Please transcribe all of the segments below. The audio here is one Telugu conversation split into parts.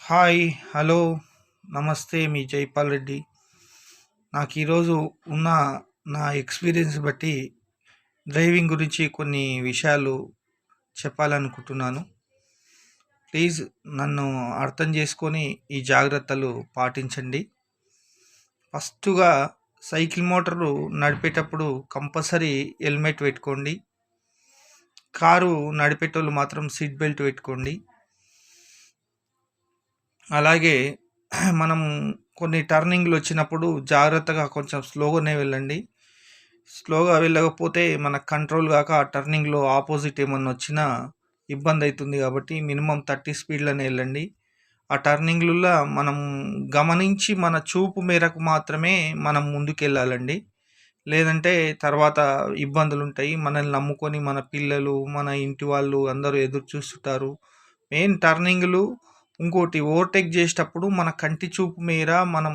హాయ్, హలో, నమస్తే. మీ జైపాల్ రెడ్డి. నాకు ఈరోజు ఉన్న నా ఎక్స్పీరియన్స్ బట్టి డ్రైవింగ్ గురించి కొన్ని విషయాలు చెప్పాలనుకుంటున్నాను. ప్లీజ్ నన్ను అర్థం చేసుకొని ఈ జాగ్రత్తలు పాటించండి. ఫస్టుగా సైకిల్ మోటారు నడిపేటప్పుడు కంపల్సరీ హెల్మెట్ పెట్టుకోండి. కారు నడిపేటోళ్ళు మాత్రం సీట్ బెల్ట్ పెట్టుకోండి. అలాగే మనం కొన్ని టర్నింగ్లు వచ్చినప్పుడు జాగ్రత్తగా కొంచెం స్లోగానే వెళ్ళండి. స్లోగా వెళ్ళకపోతే మనకు కంట్రోల్ కాక ఆ టర్నింగ్లో ఆపోజిట్ ఏమన్నా వచ్చినా ఇబ్బంది అవుతుంది. కాబట్టి మినిమం 30 స్పీడ్లోనే వెళ్ళండి. ఆ టర్నింగ్లలో మనం గమనించి మన చూపు మేరకు మాత్రమే మనం ముందుకెళ్ళాలండి. లేదంటే తర్వాత ఇబ్బందులు ఉంటాయి. మనల్ని నమ్ముకొని మన పిల్లలు, మన ఇంటి వాళ్ళు అందరూ ఎదురు చూస్తుంటారు. మెయిన్ టర్నింగ్లు. ఇంకోటి, ఓవర్టేక్ చేసేటప్పుడు మన కంటి చూపు మేర మనం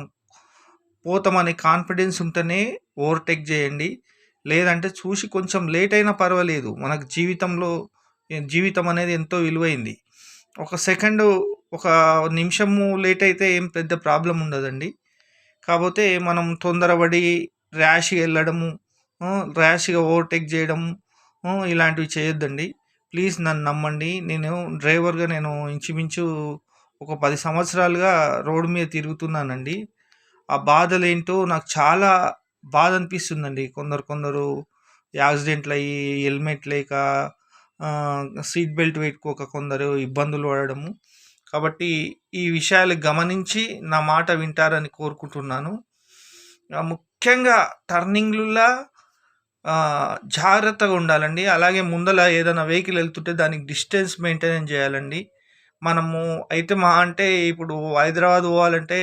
పోతామనే కాన్ఫిడెన్స్ ఉంటేనే ఓవర్టేక్ చేయండి. లేదంటే చూసి కొంచెం లేట్ అయినా పర్వాలేదు. మనకు జీవితం అనేది ఎంతో విలువైంది. ఒక సెకండు, ఒక నిమిషము లేట్ అయితే ఏం పెద్ద ప్రాబ్లం ఉండదండి. కాకపోతే మనం తొందరపడి ర్యాష్గా వెళ్ళడము, ర్యాష్గా ఓవర్టేక్ చేయడము, ఇలాంటివి చేయొద్దండి. ప్లీజ్ నన్ను నమ్మండి. నేను ఇంచుమించు ఒక 10 సంవత్సరాలుగా రోడ్డు మీద తిరుగుతున్నానండి. ఆ బాధలేంటో నాకు చాలా బాధ అనిపిస్తుందండి. కొందరు యాక్సిడెంట్లు అయ్యి హెల్మెట్ లేక, సీట్ బెల్ట్ పెట్టుకోక కొందరు ఇబ్బందులు పడడము. కాబట్టి ఈ విషయాలు గమనించి నా మాట వింటారని కోరుకుంటున్నాను. ముఖ్యంగా టర్నింగ్లలో జాగ్రత్తగా ఉండాలండి. అలాగే ముందల ఏదైనా వెహికల్ వెళ్తుంటే దానికి డిస్టెన్స్ మెయింటైన్ చేయాలండి. మనము అయితే అంటే ఇప్పుడు హైదరాబాద్ పోవాలంటే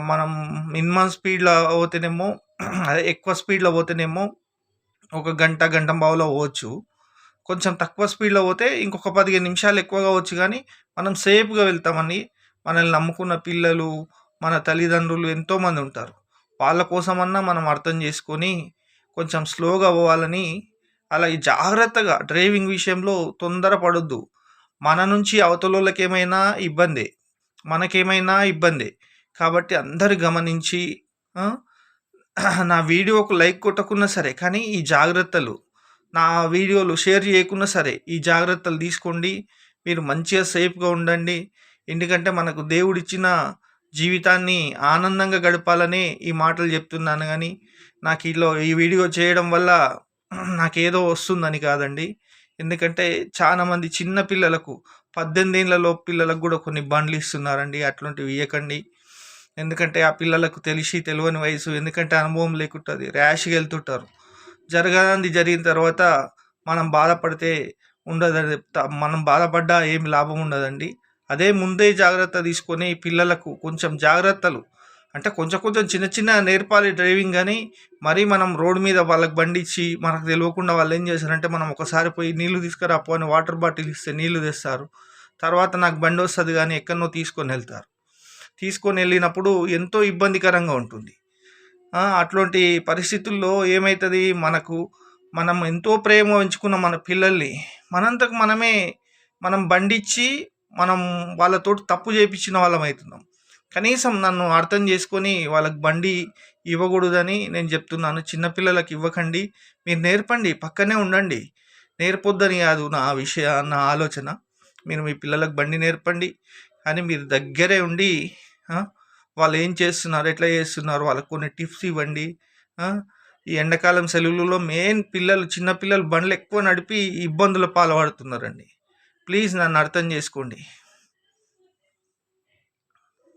మనం మినిమం స్పీడ్లో పోతేనేమో అదే ఎక్కువ స్పీడ్లో పోతేనేమో ఒక గంట పావులో పోవచ్చు. కొంచెం తక్కువ స్పీడ్లో పోతే ఇంకొక 15 నిమిషాలు ఎక్కువ కావచ్చు. కానీ మనం సేఫ్గా వెళ్తామని, మనల్ని నమ్ముకున్న పిల్లలు, మన తల్లిదండ్రులు ఎంతోమంది ఉంటారు. వాళ్ళ కోసమన్నా మనం అర్థం చేసుకొని కొంచెం స్లోగా పోవాలని. అలాగే జాగ్రత్తగా డ్రైవింగ్ విషయంలో తొందరపడొద్దు. మన నుంచి అవతలోళ్ళకి ఏమైనా ఇబ్బందే, మనకేమైనా ఇబ్బందే. కాబట్టి అందరు గమనించి నా వీడియోకు లైక్ కొట్టకున్నా సరే, కానీ ఈ జాగ్రత్తలు, నా వీడియోలు షేర్ చేయకున్నా సరే, ఈ జాగ్రత్తలు తీసుకోండి. మీరు మంచిగా సేఫ్గా ఉండండి. ఎందుకంటే మనకు దేవుడిచ్చిన జీవితాన్ని ఆనందంగా గడపాలనే ఈ మాటలు చెప్తున్నాను. కానీ నాకు ఈ వీడియో చేయడం వల్ల నాకేదో వస్తుందని కాదండి. ఎందుకంటే చాలామంది చిన్న పిల్లలకు, 18 ఏళ్ళలోపు పిల్లలకు కూడా కొన్ని బండ్లు ఇస్తున్నారండి. అట్లాంటివి ఇవ్వకండి. ఎందుకంటే ఆ పిల్లలకు తెలియని వయసు. ఎందుకంటే అనుభవం లేకుంటుంది, ర్యాష్గా వెళ్తుంటారు. జరగనిది జరిగిన తర్వాత మనం బాధపడితే ఉండదండి. మనం బాధపడ్డా ఏమి లాభం ఉండదండి. అదే ముందే జాగ్రత్త తీసుకొని పిల్లలకు కొంచెం జాగ్రత్తలు అంటే కొంచెం చిన్న నేర్పాలి డ్రైవింగ్. కానీ మరీ మనం రోడ్డు మీద వాళ్ళకి బండి ఇచ్చి మనకు తెలియకుండా వాళ్ళు ఏం చేశారంటే, మనం ఒకసారి పోయి నీళ్లు తీసుకురాపో అని వాటర్ బాటిల్ ఇస్తే నీళ్లు తెస్తారు. తర్వాత నాకు బండి వస్తుంది కానీ ఎక్కడనో తీసుకొని వెళ్తారు. తీసుకొని వెళ్ళినప్పుడు ఎంతో ఇబ్బందికరంగా ఉంటుంది. అట్లాంటి పరిస్థితుల్లో ఏమవుతుంది, మనం ఎంతో ప్రేమ పెంచుకున్న మన పిల్లల్ని మనంతకు మనం బండిచ్చి మనం వాళ్ళతోటి తప్పు చేయించిన వాళ్ళం అవుతున్నాం. కనీసం నన్ను అర్థం చేసుకొని వాళ్ళకి బండి ఇవ్వకూడదని నేను చెప్తున్నాను. చిన్నపిల్లలకు ఇవ్వకండి. మీరు నేర్పండి, పక్కనే ఉండండి. నేర్పొద్దని కాదు నా ఆలోచన. మీరు మీ పిల్లలకు బండి నేర్పండి, కానీ మీరు దగ్గరే ఉండి వాళ్ళు ఏం చేస్తున్నారు, ఎట్లా చేస్తున్నారు వాళ్ళకు కొన్ని టిప్స్ ఇవ్వండి. ఈ ఎండాకాలం సెలవులలో మెయిన్ చిన్నపిల్లలు బండ్లు ఎక్కువ నడిపి ఇబ్బందుల పాల్పడుతున్నారండి. ప్లీజ్ నన్ను అర్థం చేసుకోండి.